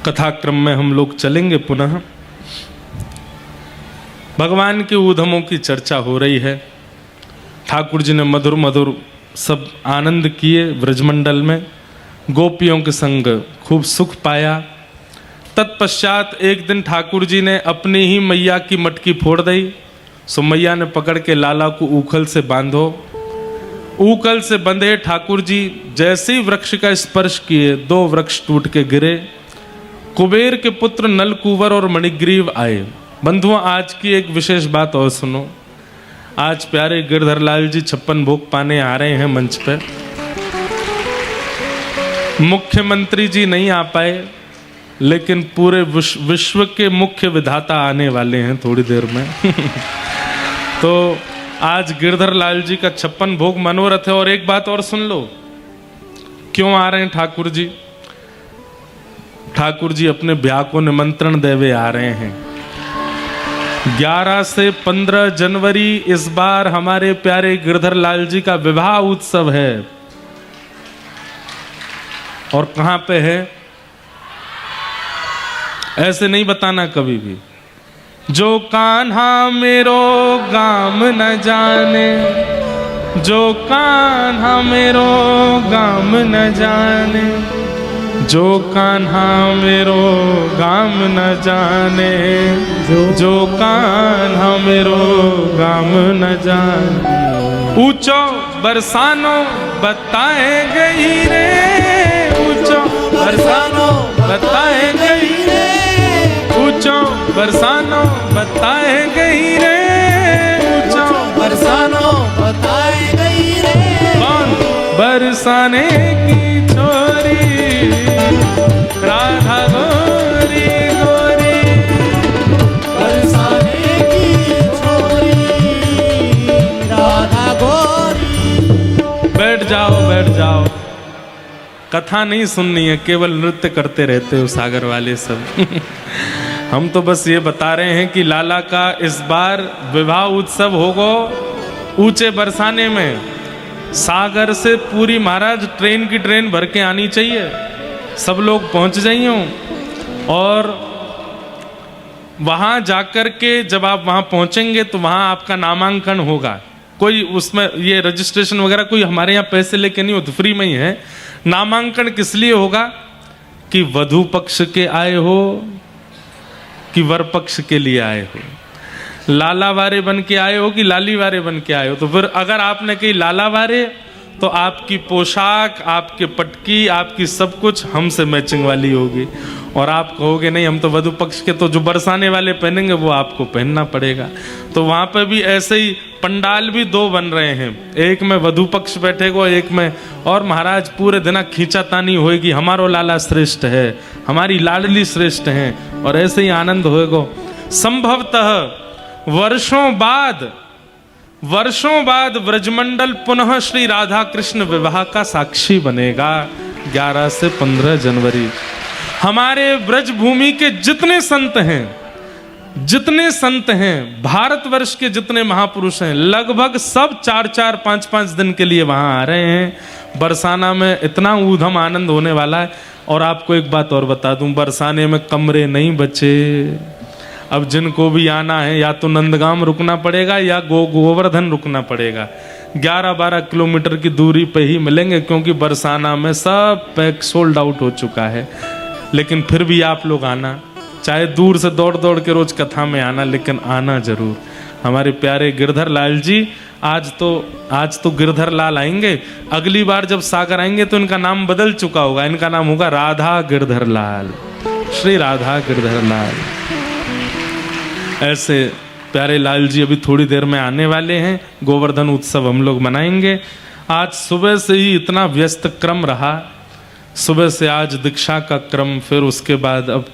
कथाक्रम में हम लोग चलेंगे पुनः। भगवान के ऊधमों की चर्चा हो रही है। ठाकुर जी ने मधुर मधुर सब आनंद किए ब्रजमंडल में, गोपियों के संग खूब सुख पाया। तत्पश्चात एक दिन ठाकुर जी ने अपनी ही मैया की मटकी फोड़ दी। सो मैया ने पकड़ के लाला को ऊखल से बांधो। ऊखल से बंधे ठाकुर जी जैसे ही वृक्ष का स्पर्श किए, दो वृक्ष टूट के गिरे। कुबेर के पुत्र नलकूवर और मणिग्रीव आए। बंधुओं, आज की एक विशेष बात और सुनो। आज प्यारे गिरधर लाल जी 56 भोग पाने आ रहे हैं मंच पे। मुख्यमंत्री जी नहीं आ पाए, लेकिन पूरे विश्व के मुख्य विधाता आने वाले हैं थोड़ी देर में। तो आज गिरधर लाल जी का 56 भोग मनोरथ है। और एक बात और सुन लो, क्यों आ रहे हैं ठाकुर जी? ठाकुर जी अपने ब्याह को निमंत्रण देवे आ रहे हैं। 11 से 15 जनवरी इस बार हमारे प्यारे गिरधर लाल जी का विवाह उत्सव है। और कहां पे है ऐसे नहीं बताना कभी भी। जो कान्हा मेरो गाम न जाने, जो कान्हा मेरो गाम न जाने, जो कान्हा मेरो गाम न जाने, जो कान्हा मेरो गाम न जाने। ऊंचो बरसानो बताए गई रे, ऊंचो बरसानो बताए गई रे, ऊंचो बरसानो बताए गई रे, ऊंचो बरसानो बताए गई रे। कौन? बरसाने की छोरी राधा गोरी गोरी, बरसाने की छोरी राधा गोरी। बैठ जाओ बैठ जाओ, कथा नहीं सुननी है, केवल नृत्य करते रहते हो सागर वाले सब। हम तो बस ये बता रहे हैं कि लाला का इस बार विवाह उत्सव होगा ऊंचे बरसाने में। सागर से पूरी महाराज ट्रेन की ट्रेन भर के आनी चाहिए, सब लोग पहुंच जाइए। और वहां जाकर के जब आप वहां पहुंचेंगे तो वहां आपका नामांकन होगा। कोई उसमें ये रजिस्ट्रेशन वगैरह कोई हमारे यहाँ पैसे लेके नहीं होते, फ्री में ही है। नामांकन किस लिए होगा? कि वधू पक्ष के आए हो कि वर पक्ष के लिए आए हो, लाला वारे बन के आए हो कि लाली वारे बन के आए हो। तो फिर अगर आपने कही लाला वारे, तो आपकी पोशाक, आपके पटकी, आपकी सब कुछ हमसे मैचिंग वाली होगी। और आप कहोगे नहीं हम तो वधू पक्ष के, तो जो बरसाने वाले पहनेंगे वो आपको पहनना पड़ेगा। तो वहां पर भी ऐसे ही पंडाल भी 2 बन रहे हैं, एक में वधू पक्ष बैठेगा, एक में। और महाराज पूरे दिन खींचातानी होएगी, हमारो लाला श्रेष्ठ है, हमारी लाडली श्रेष्ठ है, और ऐसे ही आनंद होएगा। संभवतः वर्षों बाद ब्रजमंडल पुनः श्री राधा कृष्ण विवाह का साक्षी बनेगा। 11 से 15 जनवरी हमारे ब्रज भूमि के जितने संत हैं, भारतवर्ष के जितने महापुरुष हैं, लगभग सब 4-4, 5-5 दिन के लिए वहां आ रहे हैं। बरसाना में इतना ऊधम आनंद होने वाला है। और आपको एक बात और बता दूं, बरसाने में कमरे नहीं बचे। अब जिनको भी आना है या तो नंदगाम रुकना पड़ेगा या गोवर्धन रुकना पड़ेगा। 11-12 किलोमीटर की दूरी पे ही मिलेंगे, क्योंकि बरसाना में सब पैक सोल्ड आउट हो चुका है। लेकिन फिर भी आप लोग आना, चाहे दूर से दौड़ दौड़ के रोज कथा में आना, लेकिन आना जरूर। हमारे प्यारे गिरधर लाल जी आज तो गिरधर लाल आएंगे। अगली बार जब सागर आएंगे तो इनका नाम बदल चुका होगा, इनका नाम होगा राधा गिरधर लाल, श्री राधा गिरधर लाल। ऐसे प्यारे लाल जी अभी थोड़ी देर में आने वाले हैं। गोवर्धन उत्सव हम लोग मनाएंगे। आज सुबह से ही इतना व्यस्त क्रम रहा, सुबह से आज दीक्षा का क्रम, फिर उसके बाद अब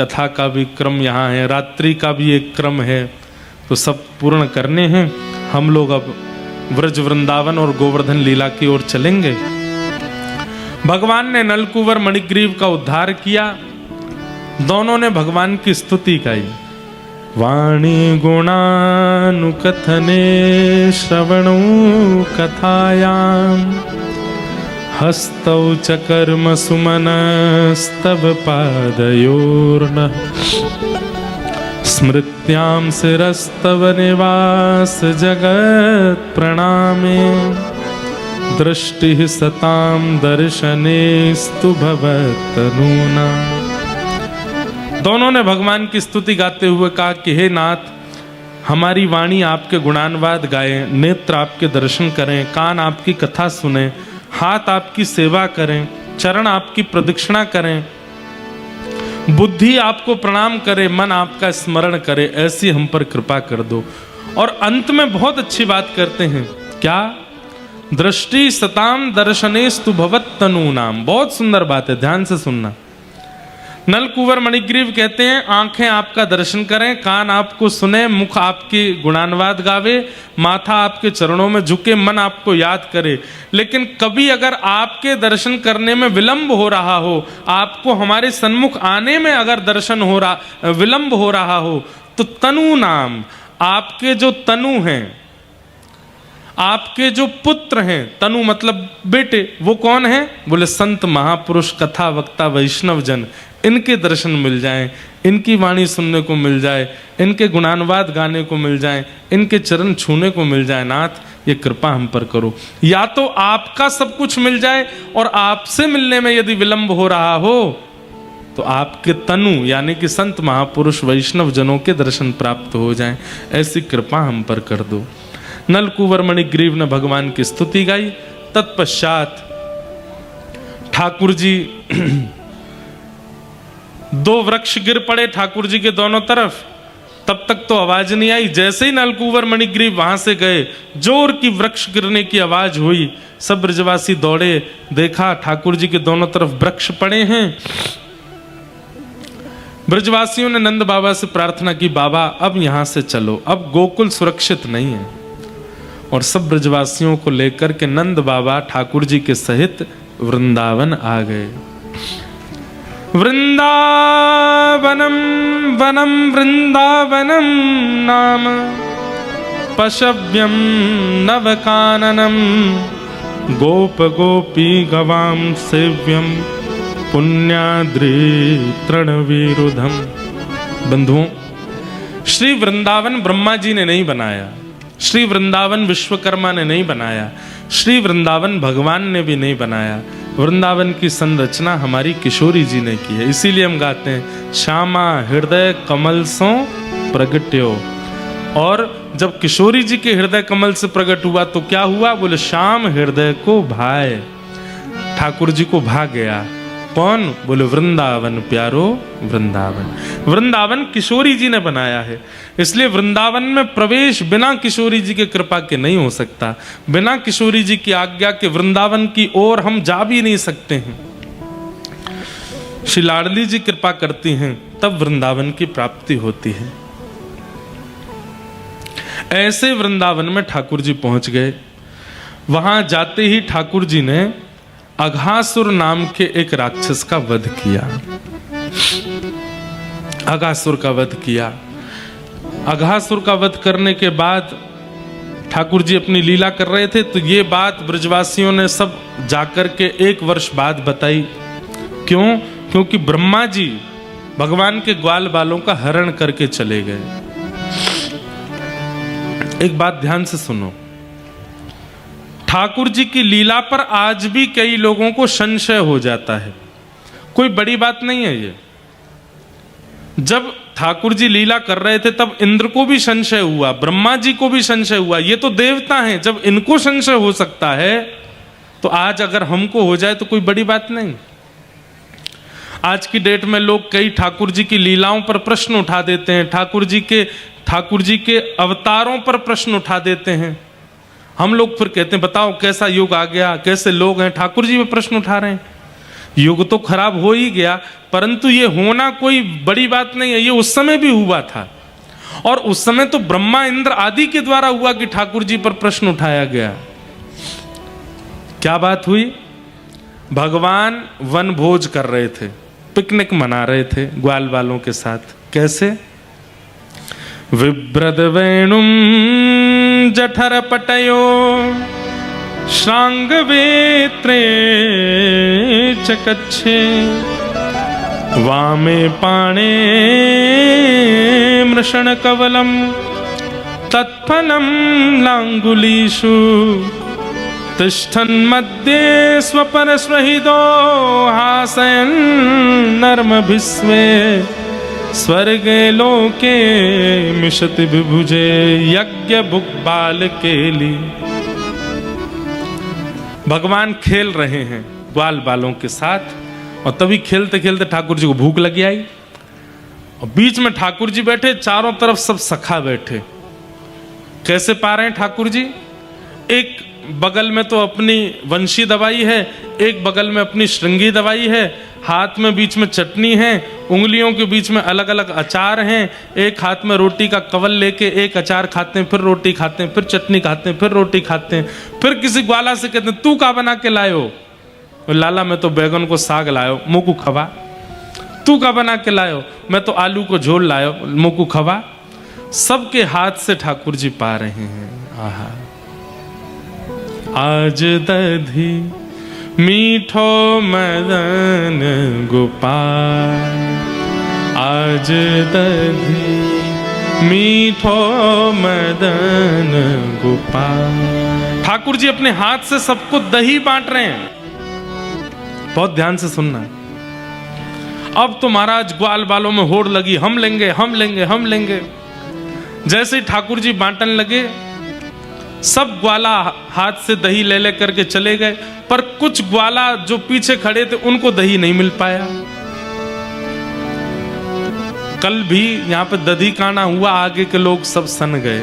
कथा का भी क्रम यहाँ है, रात्रि का भी एक क्रम है, तो सब पूर्ण करने हैं। हम लोग अब व्रज वृंदावन और गोवर्धन लीला की ओर चलेंगे। भगवान ने नलकूवर मणिग्रीव का उद्धार किया, दोनों ने भगवान की स्तुति गाई। वाणी गुणानुकथने श्रवणो कथायाम हस्तौ च कर्म सुमनस्तव पादयोर्नः स्मृत्यां शिरस्तव निवास जगत् प्रणामे दृष्टिः सतां दर्शनेस्तु भवत्तनूना। दोनों ने भगवान की स्तुति गाते हुए कहा कि हे नाथ, हमारी वाणी आपके गुणानुवाद गाए, नेत्र आपके दर्शन करें, कान आपकी कथा सुने, हाथ आपकी सेवा करें, चरण आपकी प्रदक्षिणा करें, बुद्धि आपको प्रणाम करे, मन आपका स्मरण करे, ऐसी हम पर कृपा कर दो। और अंत में बहुत अच्छी बात करते हैं, क्या? दृष्टि सताम दर्शनेस्तु भवत्तनु नाम। बहुत सुंदर बात है, ध्यान से सुनना। नलकुंवर मणिग्रीव कहते हैं, आंखें आपका दर्शन करें, कान आपको सुने, मुख आपकी गुणानुवाद गावे, माथा आपके चरणों में झुके, मन आपको याद करे। लेकिन कभी अगर आपके दर्शन करने में विलंब हो रहा हो, आपको हमारे सन्मुख आने में अगर दर्शन हो रहा विलंब हो रहा हो, तो तनु नाम, आपके जो तनु हैं, आपके जो पुत्र हैं, तनु मतलब बेटे, वो कौन है? बोले संत महापुरुष, कथा वक्ता, वैष्णव जन, इनके दर्शन मिल जाएं, इनकी वाणी सुनने को मिल जाए, इनके गुणानुवाद गाने को मिल जाए, इनके चरण छूने को मिल जाए। नाथ, ये कृपा हम पर करो। या तो आपका सब कुछ मिल जाए, और आपसे मिलने में यदि विलंब हो रहा हो तो आपके तनु यानी कि संत महापुरुष वैष्णव जनों के दर्शन प्राप्त हो जाएं, ऐसी कृपा हम पर कर दो। नलकुंवर मणिग्रीव ने भगवान की स्तुति गाई। तत्पश्चात ठाकुर जी दो वृक्ष गिर पड़े ठाकुर जी के दोनों तरफ। तब तक तो आवाज नहीं आई। जैसे ही नलकुंवर मणिग्रीव वहां से गए, जोर की वृक्ष गिरने की आवाज हुई। सब ब्रजवासी दौड़े, देखा ठाकुर जी के दोनों तरफ वृक्ष पड़े हैं। ब्रजवासियों ने नंद बाबा से प्रार्थना की, बाबा अब यहां से चलो, अब गोकुल सुरक्षित नहीं है। और सब ब्रजवासियों को लेकर के नंद बाबा ठाकुर जी के सहित वृंदावन आ गए। वृंदावनम वनम वृंदावनम नाम पशव्यम नवकाननम गोप गोपी गवाम सेव्यम पुण्याद्रि तृणविरुधम। बंधुओं, श्री वृंदावन ब्रह्मा जी ने नहीं बनाया, श्री वृंदावन विश्वकर्मा ने नहीं बनाया, श्री वृंदावन भगवान ने भी नहीं बनाया। वृंदावन की संरचना हमारी किशोरी जी ने की है। इसीलिए हम गाते हैं, श्यामा हृदय कमल सो प्रगट्यो। और जब किशोरी जी के हृदय कमल से प्रकट हुआ तो क्या हुआ? बोले श्याम हृदय को भाए, ठाकुर जी को भा गया। कौन? बोले वृंदावन प्यारो वृंदावन। वृंदावन किशोरी जी ने बनाया है, इसलिए वृंदावन में प्रवेश बिना किशोरी जी के कृपा के नहीं हो सकता। बिना किशोरी जी की आज्ञा के वृंदावन की ओर हम जा भी नहीं सकते हैं। श्री लाडली जी कृपा करती हैं, तब वृंदावन की प्राप्ति होती है। ऐसे वृंदावन में ठाकुर जी पहुंच गए। वहां जाते ही ठाकुर जी ने अघासुर नाम के एक राक्षस का वध किया। अघासुर का वध किया। अघासुर का वध करने के बाद ठाकुर जी अपनी लीला कर रहे थे, तो ये बात ब्रजवासियों ने सब जाकर के 1 वर्ष बाद बताई। क्यों? क्योंकि ब्रह्मा जी भगवान के ग्वाल बालों का हरण करके चले गए। एक बात ध्यान से सुनो, ठाकुर जी की लीला पर आज भी कई लोगों को संशय हो जाता है। कोई बड़ी बात नहीं है ये। जब ठाकुर जी लीला कर रहे थे तब इंद्र को भी संशय हुआ, ब्रह्मा जी को भी संशय हुआ। ये तो देवता हैं, जब इनको संशय हो सकता है तो आज अगर हमको हो जाए तो कोई बड़ी बात नहीं। आज की डेट में लोग कई ठाकुर जी की लीलाओं पर प्रश्न उठा देते हैं, ठाकुर जी के अवतारों पर प्रश्न उठा देते हैं। हम लोग फिर कहते हैं बताओ कैसा युग आ गया, कैसे लोग हैं, ठाकुर जी पे प्रश्न उठा रहे हैं। युग तो खराब हो ही गया, परंतु ये होना कोई बड़ी बात नहीं है। ये उस समय भी हुआ था, और उस समय तो ब्रह्मा इंद्र आदि के द्वारा हुआ कि ठाकुर जी पर प्रश्न उठाया गया। क्या बात हुई? भगवान वन भोज कर रहे थे, पिकनिक मना रहे थे ग्वाल वालों के साथ। कैसे? विभ्रद वेणुम जठर पटयो श्रांगवेत्रे चकच्छे वामे पाणे मृषणकवलं तत्फलं लाङ्गुलीषु तिष्ठन्मध्ये स्वपरस्वहितो हासयन् नर्मभिस्वे स्वर्गे लोके मिशति विभुजे यज्ञ भुक् बाल केली। भगवान खेल रहे हैं ग्वाल बालों के साथ, और तभी खेलते खेलते ठाकुर जी को भूख लगी आई, और बीच में ठाकुर जी बैठे, चारों तरफ सब सखा बैठे। कैसे पा रहे हैं ठाकुर जी? एक बगल में तो अपनी वंशी दवाई है, एक बगल में अपनी श्रृंगी दवाई है, हाथ में बीच में चटनी है, उंगलियों के बीच में अलग अलग अचार हैं, एक हाथ में रोटी का कवल लेके एक अचार खाते हैं, फिर रोटी खाते हैं, फिर चटनी खाते हैं, फिर रोटी खाते हैं, फिर किसी ग्वाला से कहते हैं तू का बना के लायो? लाला मैं तो बैगन को साग लायो, मुँह को खवा। तू का बना के लायो? मैं तो आलू को झोल लायो, मुँह को खवा। सबके हाथ से ठाकुर जी पा रहे हैं। आहा, आज दधी मीठो मदन गोपाल, आज दधी मीठो मदन गोपाल। ठाकुर जी अपने हाथ से सबको दही बांट रहे हैं। बहुत ध्यान से सुनना। अब तो महाराज ग्वाल बालों में होड़ लगी, हम लेंगे हम लेंगे हम लेंगे। जैसे ही ठाकुर जी बांटने लगे, सब ग्वाला हाथ से दही ले ले करके चले गए, पर कुछ ग्वाला जो पीछे खड़े थे उनको दही नहीं मिल पाया। कल भी यहाँ पे दधी काना हुआ, आगे के लोग सब सन गए,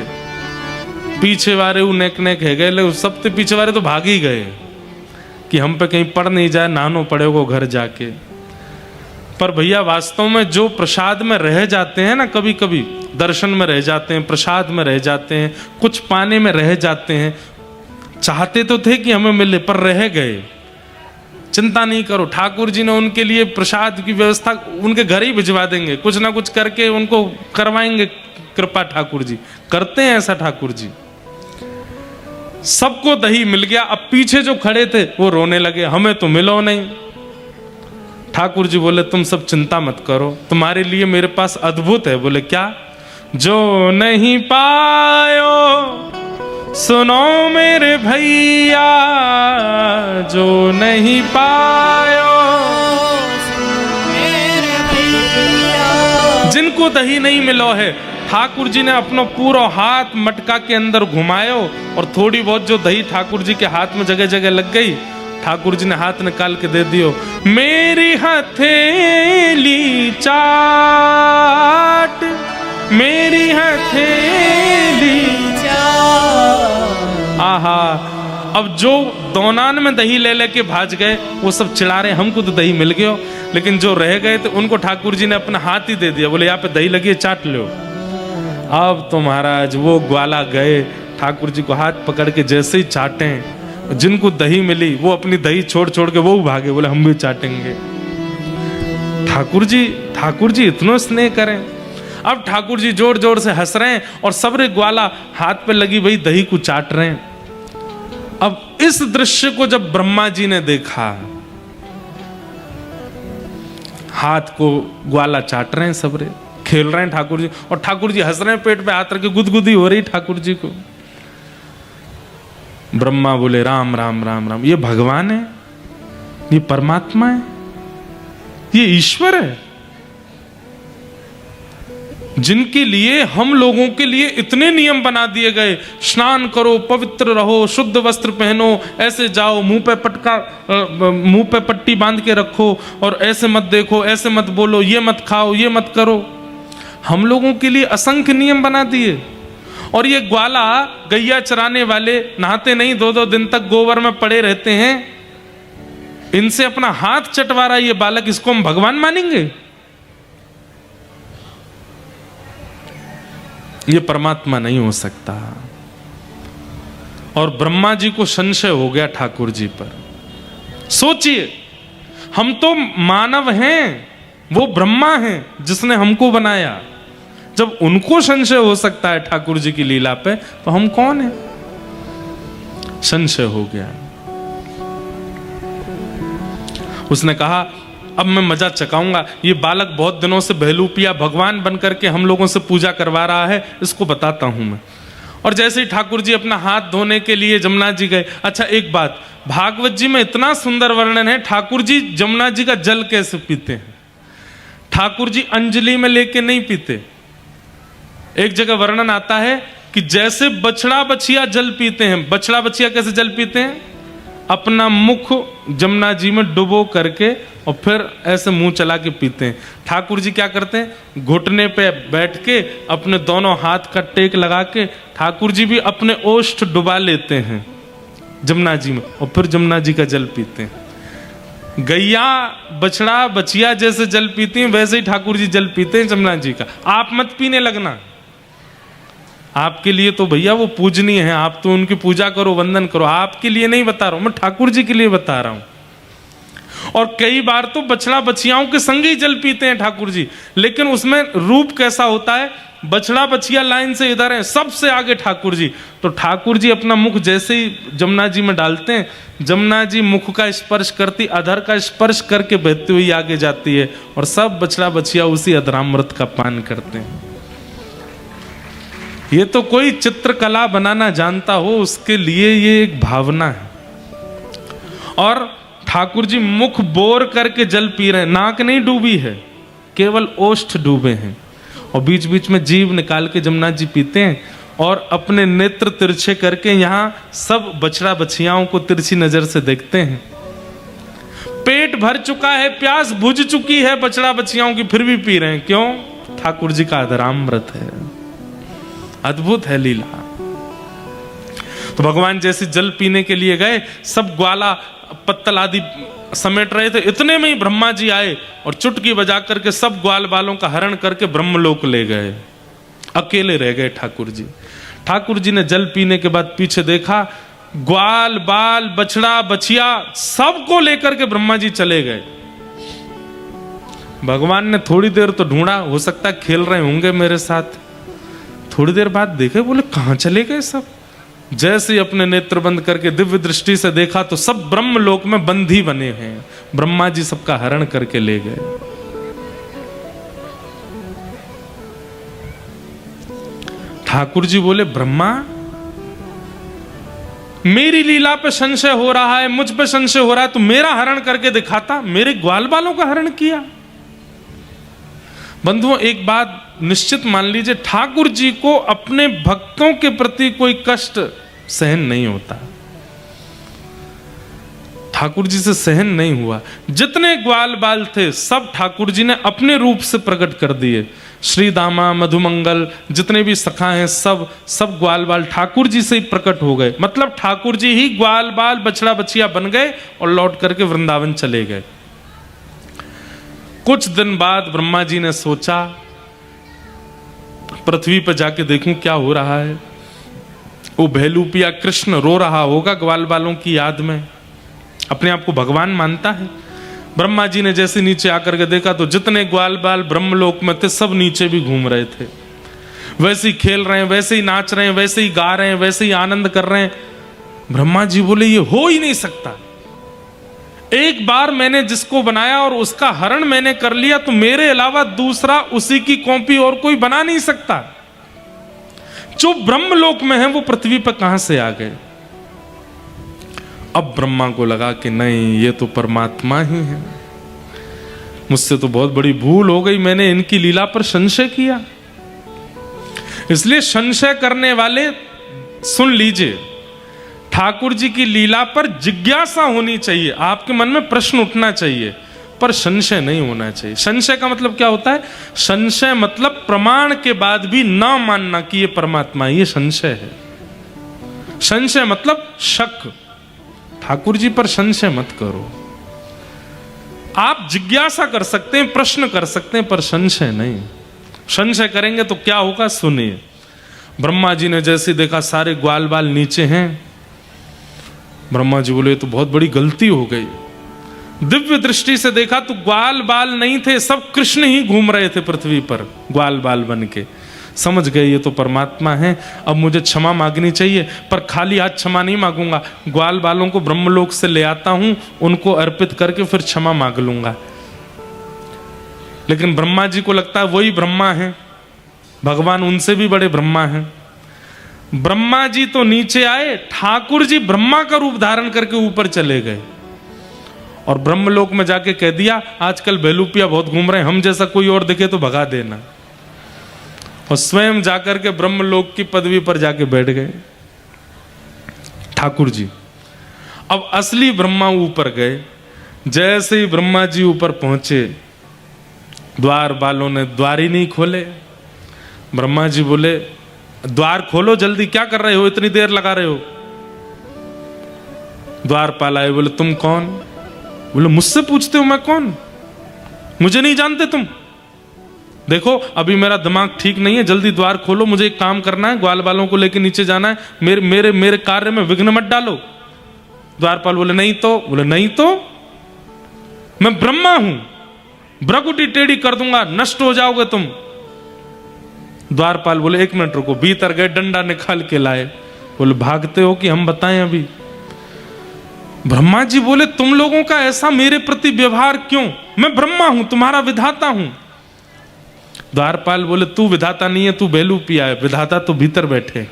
पीछे वाले वो नेक नेक है गए, सबसे पीछे वाले तो भाग ही गए कि हम पे कहीं पड़ नहीं जाए, नानो पड़ेगो घर जाके। पर भैया वास्तव में जो प्रसाद में रह जाते हैं ना, कभी कभी दर्शन में रह जाते हैं, प्रसाद में रह जाते हैं, कुछ पाने में रह जाते हैं, चाहते तो थे कि हमें मिले पर रह गए। चिंता नहीं करो, ठाकुर जी ने उनके लिए प्रसाद की व्यवस्था उनके घर ही भिजवा देंगे, कुछ ना कुछ करके उनको करवाएंगे। कृपा ठाकुर जी करते हैं ऐसा। ठाकुर जी सबको दही मिल गया। अब पीछे जो खड़े थे वो रोने लगे, हमें तो मिलो नहीं। ठाकुर जी बोले तुम सब चिंता मत करो, तुम्हारे लिए मेरे पास अद्भुत है। बोले क्या? जो नहीं पायो सुनो मेरे भैया, जो नहीं पायो मेरे भैया। जिनको दही नहीं मिलो है, ठाकुर जी ने अपना पूरा हाथ मटका के अंदर घुमायो, और थोड़ी बहुत जो दही ठाकुर जी के हाथ में जगह जगह लग गई, ठाकुर जी ने हाथ निकाल के दे दियो। मेरी हथेली चाट, मेरी हथेली चाट। आहा, अब जो दौनान में दही ले लेके भाज गए वो सब चिढ़ा रहे, हमको तो दही मिल गया, लेकिन जो रह गए थे उनको ठाकुर जी ने अपना हाथ ही दे दिया। बोले यहाँ पे दही लगी है, चाट लो। अब तो महाराज वो ग्वाला गए, ठाकुर जी को हाथ पकड़ के जैसे ही चाटे, जिनको दही मिली वो अपनी दही छोड़ छोड़ के वो भागे, बोले हम भी चाटेंगे। ठाकुर जी इतना स्नेह करें। अब ठाकुर जी जोर जोर से हंस रहे हैं, और सबरे ग्वाला हाथ पे लगी वही दही को चाट रहे हैं। अब इस दृश्य को जब ब्रह्मा जी ने देखा, हाथ को ग्वाला चाट रहे हैं, सबरे खेल रहे हैं ठाकुर जी, और ठाकुर जी हंस रहे हैं, पेट पे हाथ रख के गुदगुदी हो रही ठाकुर जी को। ब्रह्मा बोले राम राम राम राम, ये भगवान है, ये परमात्मा है, ये ईश्वर है, जिनके लिए हम लोगों के लिए इतने नियम बना दिए गए। स्नान करो, पवित्र रहो, शुद्ध वस्त्र पहनो, ऐसे जाओ, मुंह पे पट्टी बांध के रखो, और ऐसे मत देखो, ऐसे मत बोलो, ये मत खाओ, ये मत करो। हम लोगों के लिए असंख्य नियम बना दिए। और ये ग्वाला गैया चराने वाले नहाते नहीं, 2-2 दिन तक गोबर में पड़े रहते हैं, इनसे अपना हाथ चटवा रहा है ये बालक, इसको हम भगवान मानेंगे? ये परमात्मा नहीं हो सकता। और ब्रह्मा जी को संशय हो गया ठाकुर जी पर। सोचिए, हम तो मानव हैं, वो ब्रह्मा हैं जिसने हमको बनाया। जब उनको संशय हो सकता है ठाकुर जी की लीला पे, तो हम कौन हैं? संशय हो गया। उसने कहा अब मैं मजा चकाऊंगा, ये बालक बहुत दिनों से बहलूपिया भगवान बन करके हम लोगों से पूजा करवा रहा है, इसको बताता हूं मैं। और जैसे ही ठाकुर जी अपना हाथ धोने के लिए जमुना जी गए। अच्छा एक बात, भागवत जी में इतना सुंदर वर्णन है, ठाकुर जी जमुना जी का जल कैसे पीते हैं। ठाकुर जी अंजलि में लेके नहीं पीते। एक जगह वर्णन आता है कि जैसे बछड़ा बछिया जल पीते हैं। बछड़ा बछिया कैसे जल पीते हैं? अपना मुख जमुना जी में डुबो करके और फिर ऐसे मुंह चला के पीते हैं। ठाकुर जी क्या करते हैं? घुटने पे बैठ के अपने दोनों हाथ का टेक लगा के ठाकुर जी भी अपने ओष्ठ डुबा लेते हैं जमुना जी में और फिर जमुना जी का जल पीते हैं। गैया बछड़ा बछिया जैसे जल पीती हैं वैसे ही ठाकुर जी जल पीते हैं जमुना जी का। आप मत पीने लगना, आपके लिए तो भैया वो पूजनीय है, आप तो उनकी पूजा करो, वंदन करो। आपके लिए नहीं बता रहा हूं मैं, ठाकुर जी के लिए बता रहा हूं। और कई बार तो बछड़ा बछियाओं के संग ही जल पीते हैं ठाकुर जी, लेकिन उसमें रूप कैसा होता है? बछड़ा बछिया लाइन से इधर है, सबसे आगे ठाकुर जी। तो ठाकुर जी अपना मुख जैसे ही जमुना जी में डालते हैं, जमुना जी मुख का स्पर्श करती, अधर का स्पर्श करके बहती हुई आगे जाती है और सब बछड़ा बछिया उसी अधरामृत का पान करते हैं। ये तो कोई चित्रकला बनाना जानता हो उसके लिए ये एक भावना है। और ठाकुर जी मुख बोर करके जल पी रहे हैं, नाक नहीं डूबी है, केवल ओष्ठ डूबे हैं और बीच बीच में जीभ निकाल के जमुना जी पीते हैं और अपने नेत्र तिरछे करके यहां सब बछड़ा बछियाओं को तिरछी नजर से देखते हैं। पेट भर चुका है, प्यास बुझ चुकी है बछड़ा बछियाओं की, फिर भी पी रहे हैं। क्यों? ठाकुर जी का अधरामृत है। अद्भुत है लीला। तो भगवान जैसे जल पीने के लिए गए, सब ग्वाला पत्तल आदि समेट रहे थे, इतने में ही ब्रह्मा जी आए और चुटकी बजा करके सब ग्वाल बालों का हरण करके ब्रह्मलोक ले गए। अकेले रह गए ठाकुर जी। ठाकुर जी ने जल पीने के बाद पीछे देखा, ग्वाल बाल बछड़ा बछिया सबको लेकर के ब्रह्मा जी चले गए। भगवान ने थोड़ी देर तो ढूंढा, हो सकता है खेल रहे होंगे मेरे साथ। थोड़ी देर बाद देखे, बोले कहां चले गए सब। जैसे ही अपने नेत्र बंद करके दिव्य दृष्टि से देखा तो सब ब्रह्मलोक में बंधी बने हैं। ब्रह्मा जी सबका हरण करके ले गए। ठाकुर जी बोले, ब्रह्मा मेरी लीला पे संशय हो रहा है, मुझ पे संशय हो रहा है, तो मेरा हरण करके दिखाता। मेरे ग्वाल बालों का हरण किया। बंधुओं एक बात निश्चित मान लीजिए, ठाकुर जी को अपने भक्तों के प्रति कोई कष्ट सहन नहीं होता। ठाकुर जी से सहन नहीं हुआ। जितने ग्वाल बाल थे सब ठाकुर जी ने अपने रूप से प्रकट कर दिए। श्री दामा मधुमंगल जितने भी सखा हैं सब ग्वाल बाल ठाकुर जी से ही प्रकट हो गए। मतलब ठाकुर जी ही ग्वाल बाल बछड़ा बछिया बन गए और लौट करके वृंदावन चले गए। कुछ दिन बाद ब्रह्मा जी ने सोचा पृथ्वी पर जाके देखूं क्या हो रहा है। वो बहलूपिया कृष्ण रो रहा होगा ग्वाल बालों की याद में, अपने आप को भगवान मानता है। ब्रह्मा जी ने जैसे नीचे आकर के देखा तो जितने ग्वाल बाल ब्रह्मलोक में थे सब नीचे भी घूम रहे थे, वैसे ही खेल रहे हैं, वैसे ही नाच रहे हैं, वैसे ही गा रहे हैं, वैसे ही आनंद कर रहे हैं। ब्रह्मा जी बोले ये हो ही नहीं सकता। एक बार मैंने जिसको बनाया और उसका हरण मैंने कर लिया तो मेरे अलावा दूसरा उसी की कॉपी और कोई बना नहीं सकता। जो ब्रह्मलोक में है वो पृथ्वी पर कहां से आ गए। अब ब्रह्मा को लगा कि नहीं ये तो परमात्मा ही है, मुझसे तो बहुत बड़ी भूल हो गई, मैंने इनकी लीला पर संशय किया। इसलिए संशय करने वाले सुन लीजिए, ठाकुर जी की लीला पर जिज्ञासा होनी चाहिए, आपके मन में प्रश्न उठना चाहिए, पर संशय नहीं होना चाहिए। संशय का मतलब क्या होता है? संशय मतलब प्रमाण के बाद भी ना मानना कि ये परमात्मा, ये संशय है। संशय मतलब शक। ठाकुर जी पर संशय मत करो। आप जिज्ञासा कर सकते हैं, प्रश्न कर सकते हैं, पर संशय नहीं। संशय करेंगे तो क्या होगा सुनिए। ब्रह्मा जी ने जैसे देखा सारे ग्वाल बाल नीचे हैं, ब्रह्मा जी बोले तो बहुत बड़ी गलती हो गई। दिव्य दृष्टि से देखा तो ग्वाल बाल नहीं थे, सब कृष्ण ही घूम रहे थे पृथ्वी पर ग्वाल बाल बन के। समझ गए ये तो परमात्मा है, अब मुझे क्षमा मांगनी चाहिए। पर खाली हाथ क्षमा नहीं मांगूंगा, ग्वाल बालों को ब्रह्मलोक से ले आता हूं, उनको अर्पित करके फिर क्षमा मांग लूंगा। लेकिन ब्रह्मा जी को लगता है वही ब्रह्मा है, भगवान उनसे भी बड़े ब्रह्मा हैं। ब्रह्मा जी तो नीचे आए, ठाकुर जी ब्रह्मा का रूप धारण करके ऊपर चले गए और ब्रह्मलोक में जाके कह दिया आजकल बेलूपिया बहुत घूम रहे हैं, हम जैसा कोई और दिखे तो भगा देना। और स्वयं जाकर के ब्रह्मलोक की पदवी पर जाके बैठ गए ठाकुर जी। अब असली ब्रह्मा ऊपर गए। जैसे ही ब्रह्मा जी ऊपर पहुंचे, द्वार वालों ने द्वार ही नहीं खोले। ब्रह्मा जी बोले द्वार खोलो जल्दी, क्या कर रहे हो, इतनी देर लगा रहे हो। द्वारपाल आए, बोले तुम कौन? बोले मुझसे पूछते हो मैं कौन, मुझे नहीं जानते तुम? देखो अभी मेरा दिमाग ठीक नहीं है, जल्दी द्वार खोलो, मुझे एक काम करना है, ग्वाल बालों को लेकर नीचे जाना है, मेरे कार्य में विघ्न मत डालो। द्वारपाल बोले नहीं तो? बोले नहीं तो मैं ब्रह्मा हूं, भ्रकुटी टेढ़ी कर दूंगा, नष्ट हो जाओगे तुम। द्वारपाल बोले एक मिनट रुको, भीतर गए, डंडा निकाल के लाए। बोले भागते हो कि हम बताएं अभी? ब्रह्मा जी बोले तुम लोगों का ऐसा मेरे प्रति व्यवहार क्यों? मैं ब्रह्मा हूं, तुम्हारा विधाता हूं। द्वारपाल बोले तू विधाता नहीं है, तू बेलूपिया है, विधाता तो भीतर बैठे।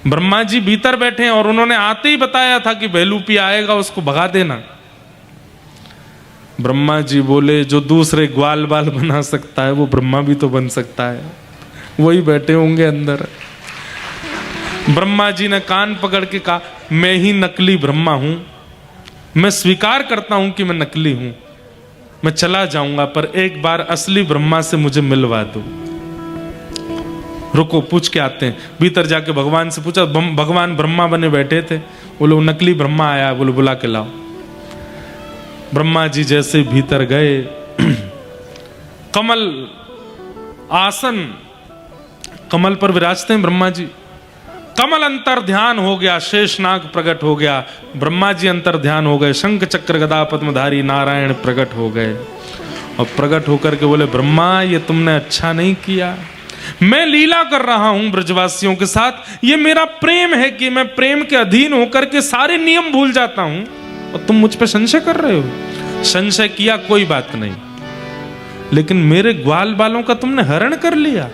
ब्रह्मा जी भीतर बैठे और उन्होंने आते ही बताया था कि बेलूपिया आएगा, उसको भगा देना। ब्रह्मा जी बोले जो दूसरे ग्वाल बाल बना सकता है वो ब्रह्मा भी तो बन सकता है, वही बैठे होंगे अंदर। ब्रह्मा जी ने कान पकड़ के कहा मैं ही नकली ब्रह्मा हूं, मैं स्वीकार करता हूं कि मैं नकली हूं, मैं चला जाऊंगा, पर एक बार असली ब्रह्मा से मुझे मिलवा दो। रुको पूछ के आते हैं। भीतर जाके भगवान से पूछा, भगवान ब्रह्मा बने बैठे थे, बोले वो नकली ब्रह्मा आया, बोले बुला के लाओ। ब्रह्मा जी जैसे भीतर गए, कमल आसन, कमल पर विराजते हैं ब्रह्मा जी। कमल अंतर ध्यान हो गया, शेषनाग प्रकट हो गया, ब्रह्मा जी अंतर ध्यान हो गए, शंख चक्र गदा पद्मधारी नारायण प्रकट हो गए। और प्रकट होकर के बोले ब्रह्मा ये तुमने अच्छा नहीं किया, मैं लीला कर रहा हूं ब्रजवासियों के साथ, ये मेरा प्रेम है कि मैं प्रेम के अधीन होकर के सारे नियम भूल जाता हूं और तुम मुझ पे संशय कर रहे हो। संशय किया कोई बात नहीं, लेकिन मेरे ग्वाल बालों का तुमने हरण कर लिया,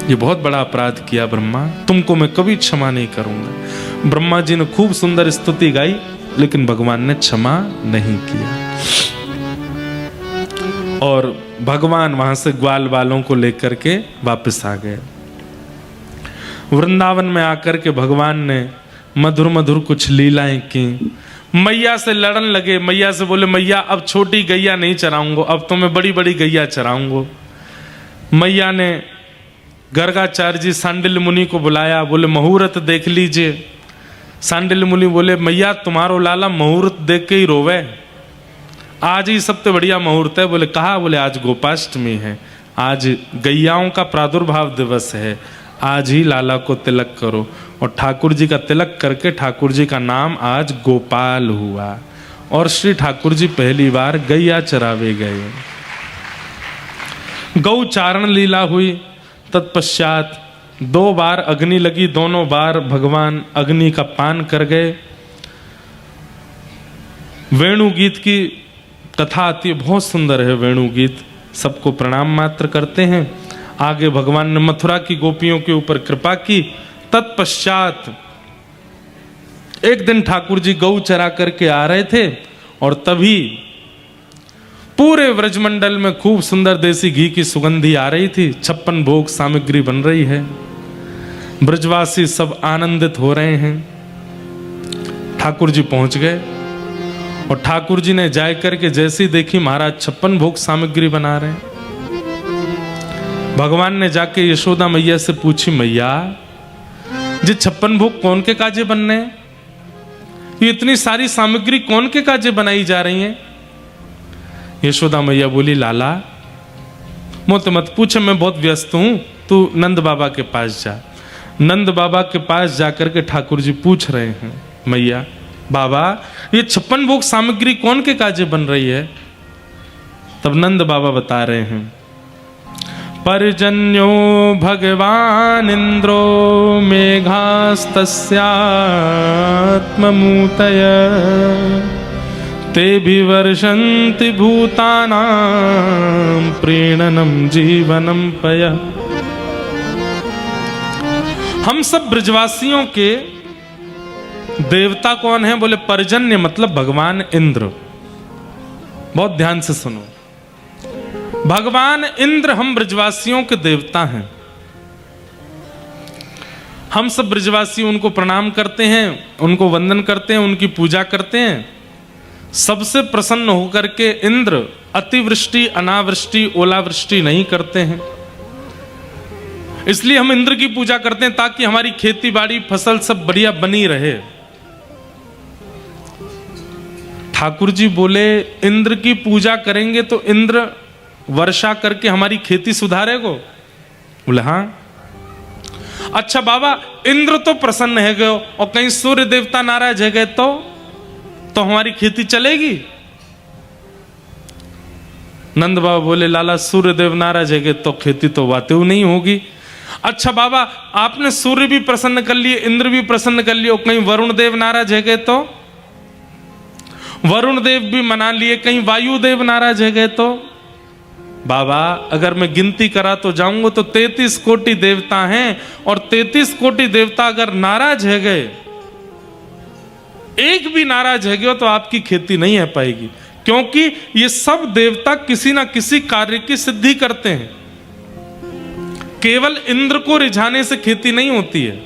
ये बहुत बड़ा अपराध किया ब्रह्मा, तुमको मैं कभी क्षमा नहीं करूंगा। ब्रह्मा जी ने खूब सुंदर स्तुति गाई, लेकिन भगवान ने क्षमा नहीं किया। और भगवान वहां से ग्वाल बालों को लेकर के वापस आ गए। वृंदावन में आकर के भगवान ने मधुर मधुर कुछ लीलाएं की, मैया से लड़न लगे। मैया से बोले मैया अब छोटी गैया नहीं चराऊंगा, अब तो मैं बड़ी बड़ी गैया चराऊंगा। मैया ने गर्गाचार्य जी सांडिल्य मुनि को बुलाया, बोले मुहूर्त देख लीजिए। सांडिल्य मुनि बोले मैया तुम्हारो लाला मुहूर्त देख के ही रोवे, आज ही सबसे बढ़िया मुहूर्त है। बोले कहा? बोले आज गोपाष्टमी है, आज गैयाओं का प्रादुर्भाव दिवस है, आज ही लाला को तिलक करो। और ठाकुर जी का तिलक करके ठाकुर जी का नाम आज गोपाल हुआ। और श्री ठाकुर जी पहली बार गैया चरावे गए। गौ चारण लीला हुई। तत्पश्चात 2 बार अग्नि लगी, दोनों बार भगवान अग्नि का पान कर गए। वेणु गीत की कथा आती है, बहुत सुंदर है वेणु गीत, सबको प्रणाम मात्र करते हैं। आगे भगवान ने मथुरा की गोपियों के ऊपर कृपा की। तत्पश्चात एक दिन ठाकुर जी गौ चरा करके आ रहे थे और तभी पूरे व्रजमंडल में खूब सुंदर देसी घी की सुगंधी आ रही थी, 56 भोग सामग्री बन रही है, ब्रजवासी सब आनंदित हो रहे हैं। ठाकुर जी पहुंच गए और ठाकुर जी ने जाए करके जैसे ही देखी महाराज 56 भोग सामग्री बना रहे हैं। भगवान ने जाके यशोदा मैया से पूछी, मैया जी 56 भोग कौन के काजे बनने हैं? ये इतनी सारी सामग्री कौन के काजे बनाई जा रही हैं? यशोदा मैया बोली लाला मुझसे मत पूछ, मैं बहुत व्यस्त हूं, तू नंद बाबा के पास जा। नंद बाबा के पास जाकर के ठाकुर जी पूछ रहे हैं, मैया बाबा ये 56 भोग सामग्री कौन के काजे बन रही है? तब नंद बाबा बता रहे हैं, पर्जन्यो भगवान इंद्रो मेघास्तस्यात्ममूतय ते भी वर्षन्ति भूतानां प्रीणनम जीवनम पय। हम सब ब्रजवासियों के देवता कौन है? बोले पर्जन्य मतलब भगवान इंद्र। बहुत ध्यान से सुनो, भगवान इंद्र हम ब्रजवासियों के देवता हैं। हम सब ब्रजवासी उनको प्रणाम करते हैं, उनको वंदन करते हैं, उनकी पूजा करते हैं। सबसे प्रसन्न होकर के इंद्र अतिवृष्टि, अनावृष्टि, ओलावृष्टि नहीं करते हैं। इसलिए हम इंद्र की पूजा करते हैं ताकि हमारी खेती बाड़ी फसल सब बढ़िया बनी रहे। ठाकुर जी बोले इंद्र की पूजा करेंगे तो इंद्र वर्षा करके हमारी खेती सुधारेगो? बोले हाँ। अच्छा बाबा, इंद्र तो प्रसन्न है गए और कहीं सूर्य देवता नाराज है गए तो हमारी खेती चलेगी? नंद बाबा बोले लाला सूर्य देव नाराज है गए तो खेती तो वातेव नहीं होगी। अच्छा बाबा, आपने सूर्य भी प्रसन्न कर लिए, इंद्र भी प्रसन्न कर लिए और कहीं वरुण देव नाराज है गए तो? वरुण देव भी मना लिए, कहीं वायु देव नाराज है गए तो? बाबा अगर मैं गिनती करा तो जाऊंगा तो 33 कोटि देवता हैं और 33 कोटि देवता अगर नाराज है गए, एक भी नाराज है गए तो आपकी खेती नहीं है पाएगी, क्योंकि ये सब देवता किसी ना किसी कार्य की सिद्धि करते हैं। केवल इंद्र को रिझाने से खेती नहीं होती है।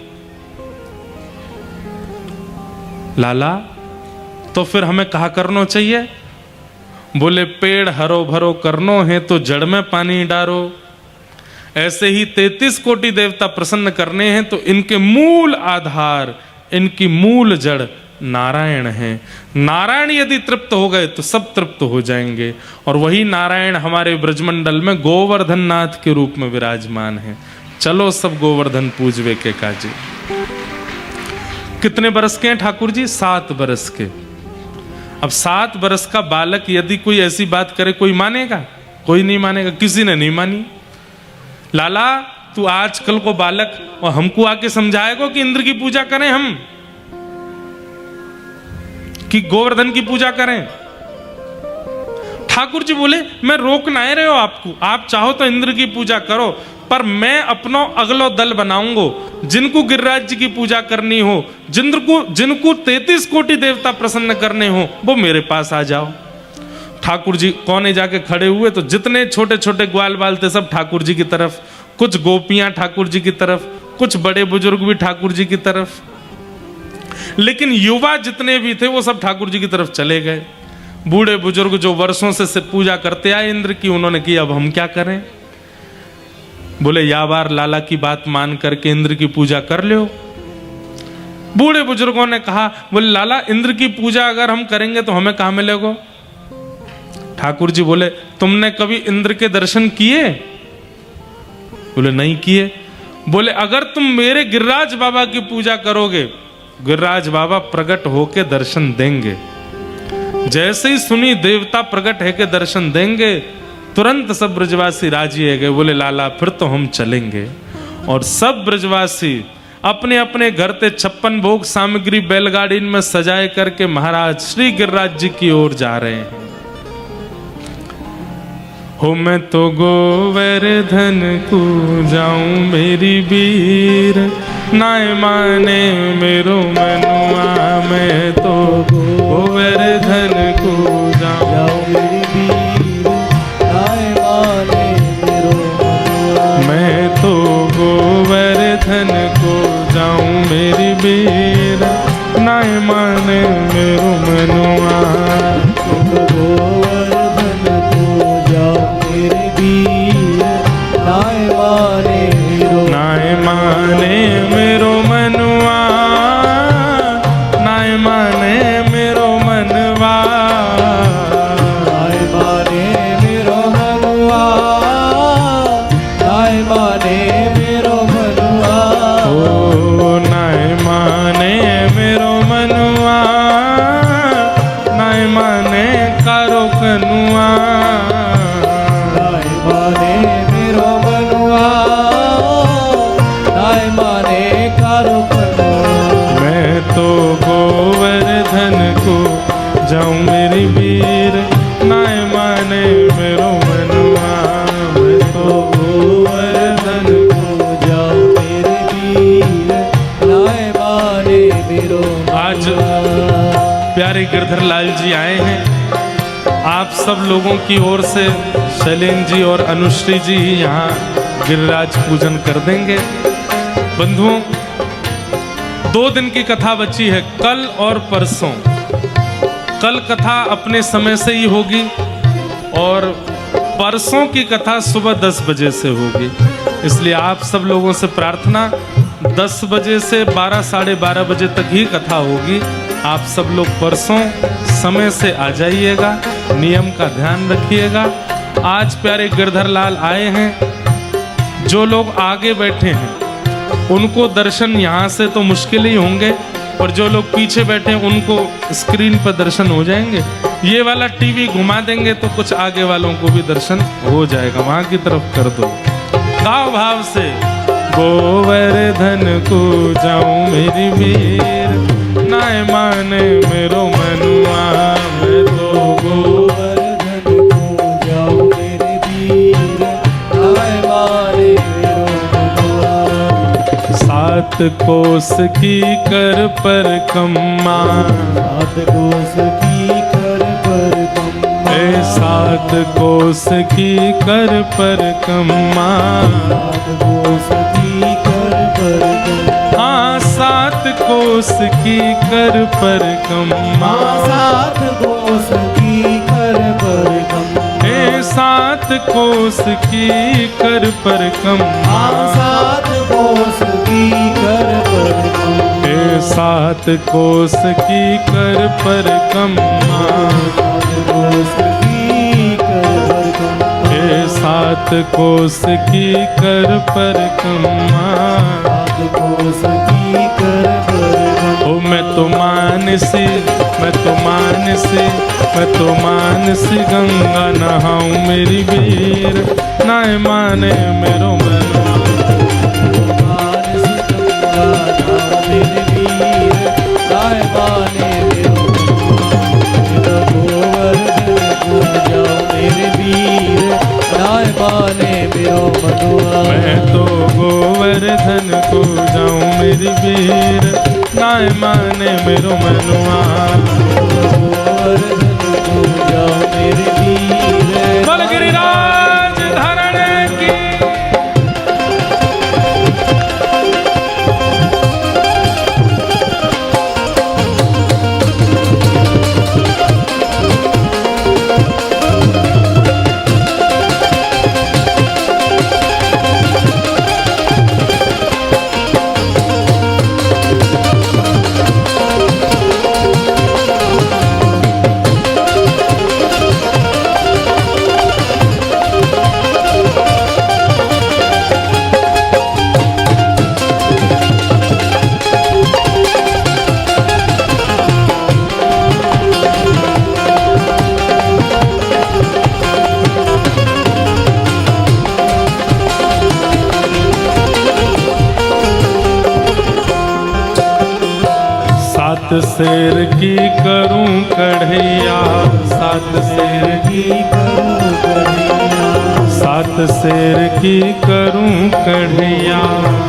लाला तो फिर हमें कहा करना चाहिए? बोले पेड़ हरो भरो करनो है तो जड़ में पानी डारो। ऐसे ही 33 कोटि देवता प्रसन्न करने हैं तो इनके मूल आधार, इनकी मूल जड़ नारायण है। नारायण यदि तृप्त हो गए तो सब तृप्त हो जाएंगे। और वही नारायण हमारे ब्रजमंडल में गोवर्धन नाथ के रूप में विराजमान है। चलो सब गोवर्धन पूजवे के काजी। कितने बरस के हैं ठाकुर जी? 7 बरस के। अब 7 बरस का बालक यदि कोई ऐसी बात करे, कोई मानेगा? कोई नहीं मानेगा। किसी ने नहीं मानी। लाला तू आजकल को बालक और हमको आके समझाएगा कि इंद्र की पूजा करें हम, कि गोवर्धन की पूजा करें? ठाकुर जी बोले मैं रोक ना रहे हो आपको, आप चाहो तो इंद्र की पूजा करो, पर मैं अपना अगलो दल बनाऊंगा। जिनको गिरिराज जी की पूजा करनी हो, जिनको 33 कोटि देवता प्रसन्न करने हो, वो मेरे पास आ जाओ। ठाकुर जी कोने जाके खड़े हुए तो जितने छोटे छोटे ग्वाल बाल थे सब ठाकुर जी की तरफ, कुछ गोपियां ठाकुर जी की तरफ, कुछ बड़े बुजुर्ग भी ठाकुर जी की तरफ, लेकिन युवा जितने भी थे वो सब ठाकुर जी की तरफ चले गए। बूढ़े बुजुर्ग जो वर्षों से पूजा करते आए इंद्र की, उन्होंने की अब हम क्या करें? बोले या बार लाला की बात मान करके इंद्र की पूजा कर लो। बूढ़े बुजुर्गों ने कहा, बोले लाला इंद्र की पूजा अगर हम करेंगे तो हमें कहां मिलेगा? ठाकुर जी बोले तुमने कभी इंद्र के दर्शन किए? बोले नहीं किए। बोले अगर तुम मेरे गिरिराज बाबा की पूजा करोगे, गिरिराज बाबा प्रकट होके दर्शन देंगे। जैसे ही सुनी देवता प्रकट है के दर्शन देंगे, तुरंत सब ब्रजवासी राजी है गए। बोले लाला फिर तो हम चलेंगे। और सब ब्रजवासी अपने अपने घर से 56 भोग सामग्री बैलगाड़ी में सजाए करके महाराज श्री गिरिराज जी की ओर जा रहे हैं। हो मैं तो गोवर्धन को जाऊं मेरी वीर, नाय माने मेरो मनुआ। मैं तो गोवर्धन को जाऊं मेरी वीर, नाय माने मेरो मनुआ। मैं तो गोवर्धन को जाऊं मेरी वीर, नाय माने मेरो मनुआ। नाय माने मेरो मनुआ, नाय माने मेरो मनवा। नाय माने मेरो मनुआ, नाय माने मेरो मनुआ। ओ नाय माने मेरो मनुआ, नाय माने कारो कनुआ। नाय माने मेरो मनुआ, माने मेरो मनुआ, मैं तो गोवर्धन को जाऊं मेरे वीर, नाय माने मेरो आज मनुआ। प्यारे गिरधर लाल जी आए हैं। आप सब लोगों की ओर से शैलेन जी और अनुश्री जी ही यहाँ गिरिराज पूजन कर देंगे। बंधुओं, 2 दिन की कथा बची है, कल और परसों। कल कथा अपने समय से ही होगी और परसों की कथा सुबह 10 बजे से होगी। इसलिए आप सब लोगों से प्रार्थना, 10 बजे से 12 साढ़े 12 बजे तक ही कथा होगी। आप सब लोग परसों समय से आ जाइएगा, नियम का ध्यान रखिएगा। आज प्यारे गिरधर लाल आए हैं। जो लोग आगे बैठे हैं उनको दर्शन यहाँ से तो मुश्किल ही होंगे, और जो लोग पीछे बैठे हैं उनको स्क्रीन पर दर्शन हो जाएंगे। ये वाला टीवी घुमा देंगे तो कुछ आगे वालों को भी दर्शन हो जाएगा। वहां की तरफ कर दो, गाँव भाव से। गोवर्धन को जाऊं मेरी वीर, नाय माने मेरो मनुआ, मैं तो गोवर्धन को जाऊं मेरे वीर, नाय माने मेरो मनुआ। 7 कोस की कर पर कम्मा, 7 कोस की कर पर कम्मा, 7 कोस की कर पर कम्मा, 7 कोस की कर पर कम्मा। हाँ 7 कोस की कर पर कम्मा, 7 कोस की कर पर कम्मा, 7 कोस की कर पर कम्मा, 7 कोस की कर पर कम्मा, 7 कोस की कर पर कम्मा, 7 कोस की कर पर कम्मा, 7 कोस की कर पर कम्मा। 7 कोस की कर पर कम्मा। ओ मैं तो मानसी, मैं तो मानसी, मैं तो मानसी गंगा नहाऊं मेरी वीर, नाय माने मेरो मनुआ। मानसी गंगा नाम मेरे वीर, नाय माने मेरो मनुआ। गोवर्धन को जाऊं मेरे वीर, नाय माने मेरो मनुआ। मैं तो गोवर्धन को जाऊं मेरी वीर, नाय माने मेरो मनुआ। गोवर्धन को जाऊं मेरे वीर, बोल गिरिराज धरण की। शेर की करूं कढ़ैया, 7 शेर की करूं कढ़ैया, 7 शेर की करूं कढ़ैया,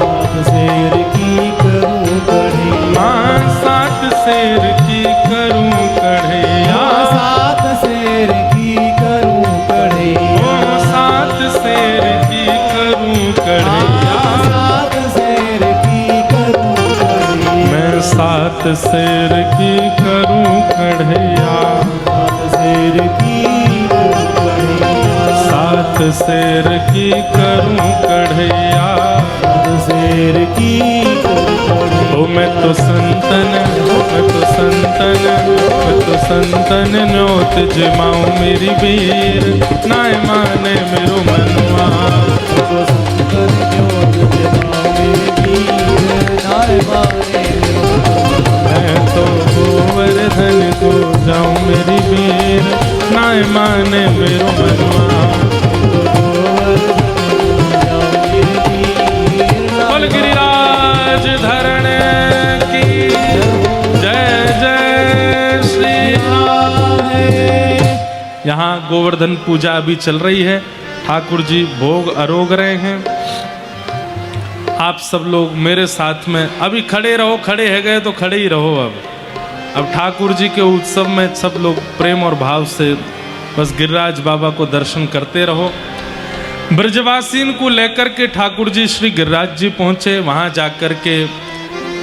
7 शेर की करूं कढ़ैया, हाँ 7 शेर की करूं कढ़ैया, 7 शेर की करूं कढ़ैया, ओ 7 शेर की करूं कढ़ैया, 7 शेर की करूं कढ़ैया, मैं 7 शेर की करूं कढ़ैया, 7 शेर की करूं कढ़ैया, 7 शेर की करूं कढ़ैया, 7 शेर की करूं कढ़ैया। ओ मैं तो संतन, मैं तो संतन, मैं तो संतन न्योत जमाऊं मेरी वीर, नाय माने मेरो मनवा, तो संतन न्योत जमाऊं मेरे वीर, नाय माने मेरो मनवा। मैं तो गोवर्धन को जाऊं मेरी वीर, नाय माने मेरो मनवा। बोल गिरिराज धरण की जय जय श्री राम। यहाँ गो गोवर्धन पूजा अभी चल रही है, ठाकुर जी भोग अरोग रहे हैं। आप सब लोग मेरे साथ में अभी खड़े रहो, खड़े है गए तो खड़े ही रहो। अब ठाकुर जी के उत्सव में सब लोग प्रेम और भाव से बस गिरिराज बाबा को दर्शन करते रहो। ब्रजवासीन को लेकर के ठाकुर जी श्री गिरिराज जी पहुँचे, वहाँ जाकर के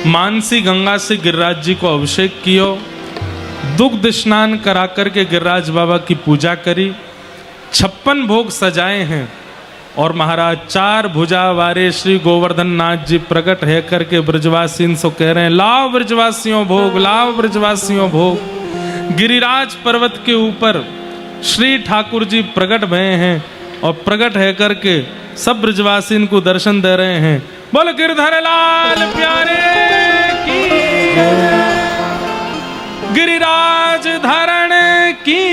मानसी गंगा से गिरिराज जी को अभिषेक कियो, दुग्ध स्नान करा करके गिरिराज बाबा की पूजा करी, 56 भोग सजाए हैं। और महाराज 4 भुजा वारे श्री गोवर्धन नाथ जी प्रकट है करके ब्रजवासीन से कह रहे हैं, लाओ ब्रजवासियों भोग, लाओ ब्रजवासियों भोग। गिरिराज पर्वत के ऊपर श्री ठाकुर जी प्रकट भये हैं और प्रकट है करके सब ब्रजवासीन को दर्शन दे रहे हैं। बोल गिरधर लाल प्यारे की जय, गिरिराज धरण की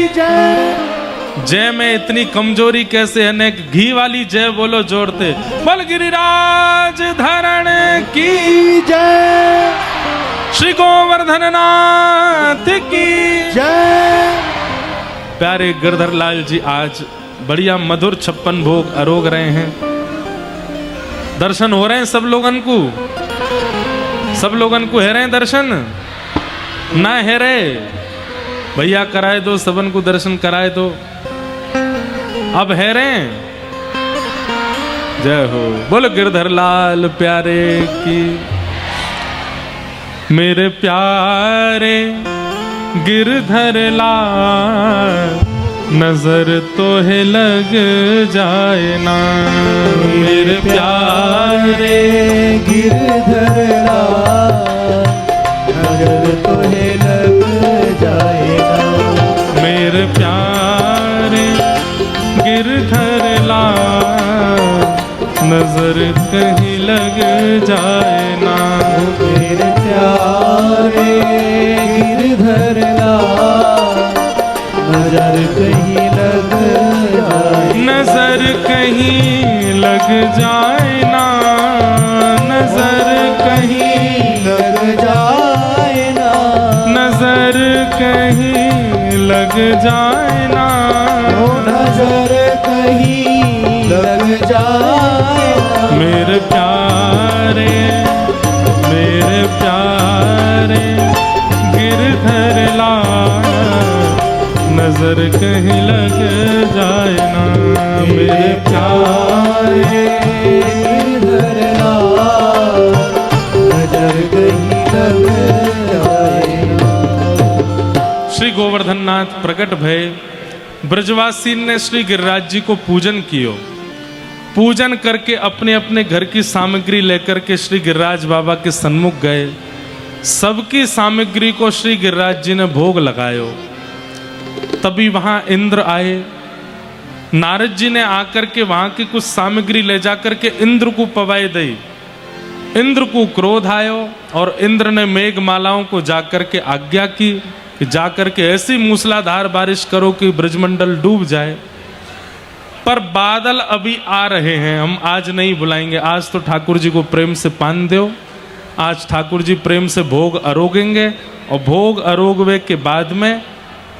जय। जय में इतनी कमजोरी कैसे है, ने घी वाली जय बोलो जोड़ते। बोल गिरिराज धरण की जय, श्री गोवर्धन नाथ की जय। प्यारे गिरधर लाल जी आज बढ़िया मधुर 56 भोग अरोग रहे हैं। दर्शन हो रहे हैं सब लोगन को, सब लोगन को है रहे हैं दर्शन, ना है रहे भैया कराए दो, सबन को दर्शन कराए दो। अब है रहे हैं। जय हो, बोलो गिरधर लाल प्यारे की। मेरे प्यारे गिरधर लाल नजर तो है लग जाए ना, मेरे प्यारे गिरधर लाल नजर तो है लग जाए ना, मेरे प्यारे गिरधर लाल नजर कहीं लग जाए ना, मेरे प्यारे गिरधर लाल नजर कहीं लग जाए, नजर कहीं लग जाए ना, नजर कहीं लग जाए ना, नजर कहीं लग जाए ना, ओ नजर कहीं लग जाए ना, मेरे प्यारे गिरधर लाल नजर कहीं लग जाए ना, मेरे प्यारे गिरधर लाल नजर कहीं लग जाए ना। श्री गोवर्धन नाथ प्रकट भय। ब्रजवासी ने श्री गिरिराज जी को पूजन कियो, पूजन करके अपने अपने घर की सामग्री लेकर के श्री गिरिराज बाबा के सन्मुख गए। सबकी सामग्री को श्री गिरिराज जी ने भोग लगायो। तभी वहां इंद्र आए। नारद जी ने आकर के वहां की कुछ सामग्री ले जाकर के इंद्र को पवाई दी। इंद्र को क्रोध आयो और इंद्र ने मेघमालाओं को जाकर के आज्ञा की कि जाकर के ऐसी मूसलाधार बारिश करो कि ब्रजमंडल डूब जाए। पर बादल अभी आ रहे हैं, हम आज नहीं बुलाएंगे। आज तो ठाकुर जी को प्रेम से पान दो। आज ठाकुर जी प्रेम से भोग अरोगेंगे और भोग अरोगवे के बाद में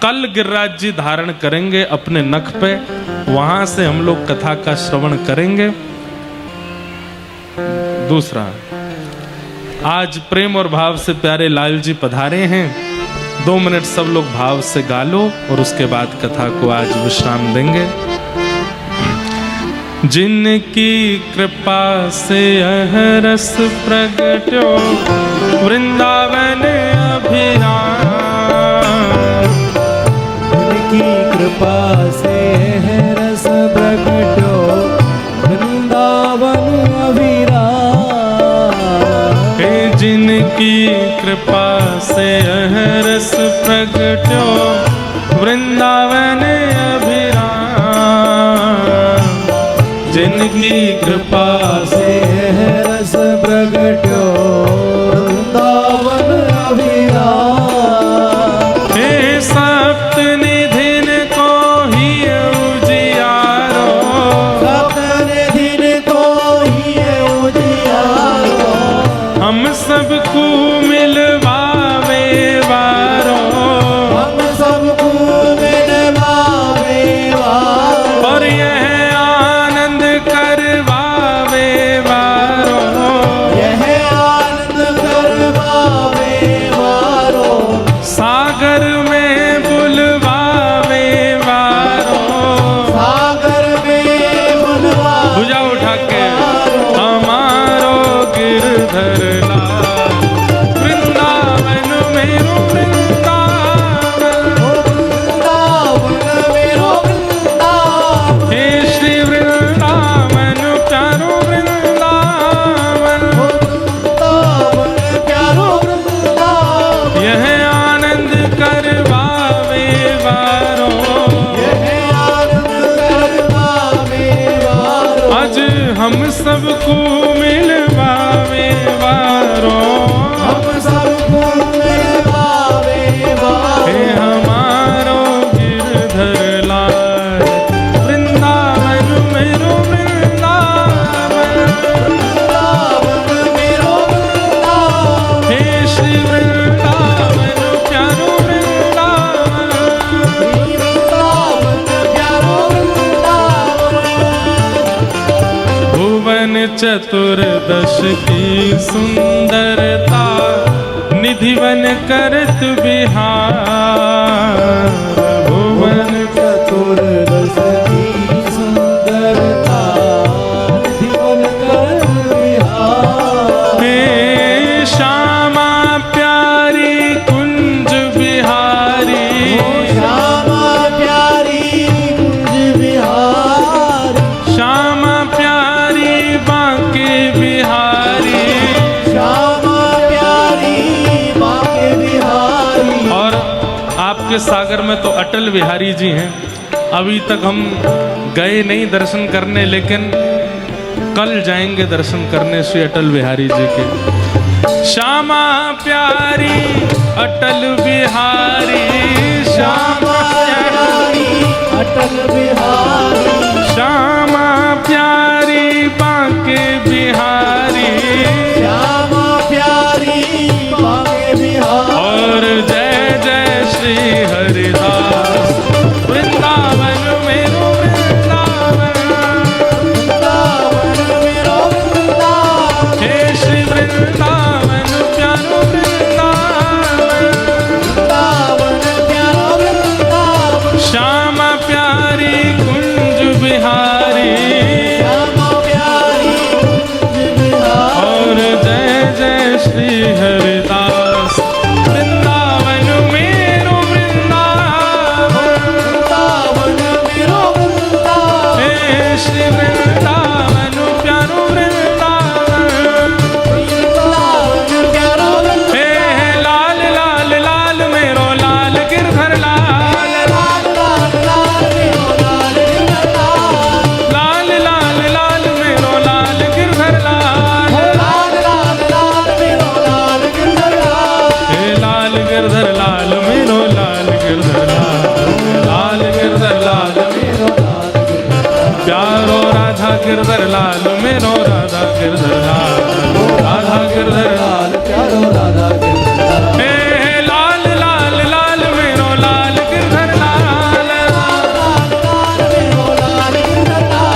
कल गिरिराज जी धारण करेंगे अपने नख पे। वहां से हम लोग कथा का श्रवण करेंगे। दूसरा, आज प्रेम और भाव से प्यारे लाल जी पधारे हैं। 2 मिनट सब लोग भाव से गा लो और उसके बाद कथा को आज विश्राम देंगे। जिनकी कृपा से यह रस प्रगट्यो वृंदावन अभिराम, जिनकी कृपा से यह रस प्रगट्यो वृंदावन अभिराम, जिनकी कृपा से यह रस प्रगट्यो वृंदावन अभिराम, जिनकी कृपा से यह रस प्रगट्यो वृंदावन अभिराम, हे सप्त निधिन को ही उजियारो, सप्त निधिन को ही उजियारो, हम सबको मिलवावे वारो, हम सबको मिलवावे चतुर्दश की सुंदरता निधिवन करत बिहार भुवन चतुर्दश की सुंदरता निधिवन करत बिहार। हे श्यामा प्यारी कुंज बिहारी श्यामा प्यारी कुंज बिहारी श्यामा प्यारी बांके बिहारी श्यामा प्यारी बांके बिहारी। और आपके सागर में तो अटल बिहारी जी हैं। अभी तक हम गए नहीं दर्शन करने, लेकिन कल जाएंगे दर्शन करने श्री अटल बिहारी जी के। श्यामा प्यारी अटल बिहारी श्यामा प्यारी अटल बिहारी श्यामा प्यारी बांके बिहारी श्यामा प्यारी बांके बिहारी। और जय जय श्री हरिदास वृंदावन मेरो वृंदावन वृंदावन मेरो वृंदावन हे श्री वृंदावन प्यारो वृंदावन वृंदावन प्यारा वृंदावन श्यामा प्यारी कुंज बिहारी श्यामा प्यारी कुंज बिहारी। और जय जय श्री हरिदास वृंदावन मेरो वृंदावन वृंदावन मेरो वृंदावन हे श्री वृंदावन प्यारो वृंदावन वृंदावन प्यारा वृंदावन। हे लाल लाल लाल मेरो लाल गिरधर लाल लाल लाल लाल मेरो लाल गिरधर लाल लाल लाल लाल मेरो लाल गिरधर लाल लाल लाल लाल मेरो लाल गिरधर लाल हे लाल गिरधर लाल मेरो लाल गिरधर लाल गिरधर लाल मेरो लाल प्यारो राधा गिरधर लाल मेरो राधा गिरधर लाल राधा गिरधर लाल प्यारो राधा गिरधर लाल हे लाल लाल लाल मेरो लाल गिरधर लाल लाल मेरो लाल गिरधर लाल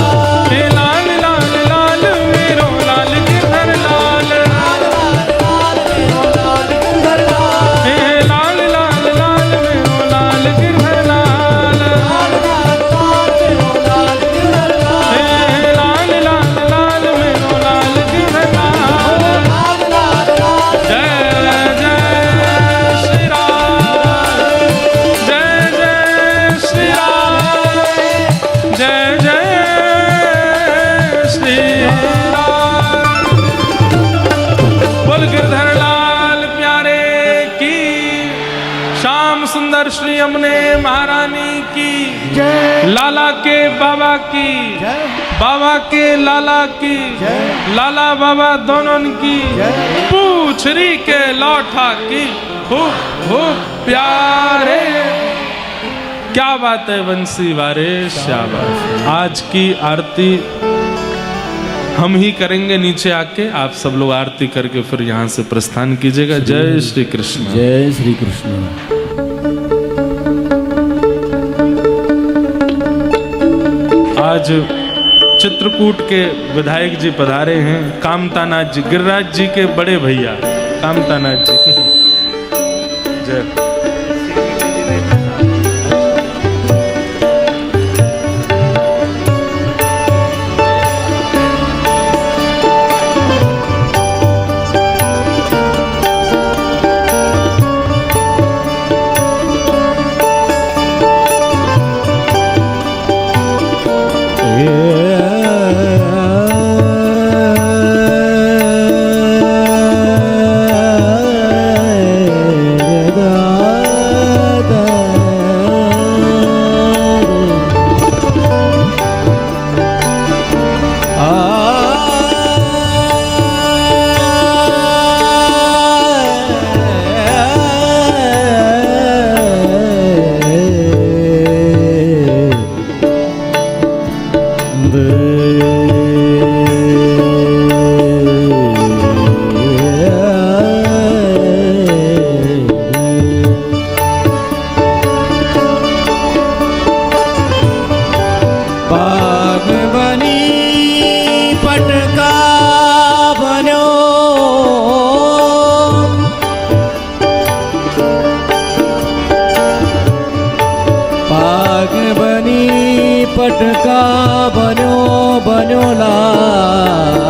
हे लाल लाल लाल मेरो लाल गिरधर लाल लाल मेरो लाल गिरधर लाल हे लाल लाल लाल मेरो लाल गिरधर लाल लाल मेरो लाल गिरधर लाल हे लाल लाल लाल मेरो लाल गिरधर लाल लाल लाल जय जय श्री राम जय जय श्री राम जय जय श्री राम बोल गिरधर लाल प्यारे की श्याम सुंदर श्री यमुने महारानी की जय लाला के बाबा की जय बाबा के लाला की जय लाला बाबा दोनों की जय पूछरी के लौठा की खूब खूब प्यारे। क्या बात है बंसी वारे श्यामा। आज की आरती हम ही करेंगे नीचे आके, आप सब लोग आरती करके फिर यहाँ से प्रस्थान कीजिएगा। जय श्री कृष्ण। जय श्री कृष्ण। आज चित्रकूट के विधायक जी पधारे हैं, कामतानाथ जी, गिरिराज जी के बड़े भैया कामतानाथ जी। जय। पाग बनी पटका मटका बन्यो बन्यो लाल